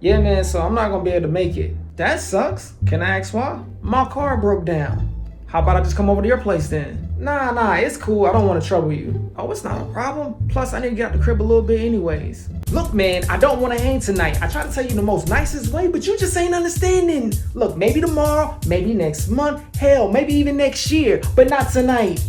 Yeah, man, so I'm not gonna be able to make it. That sucks. Can I ask why? My car broke down. How about I just come over to your place then? Nah, it's cool. I don't want to trouble you. Oh, it's not a problem. Plus, I need to get out the crib a little bit anyways. Look, man, I don't want to hang tonight. I try to tell you the most nicest way, but you just ain't understanding. Look, maybe tomorrow, maybe next month, hell, maybe even next year, but not tonight.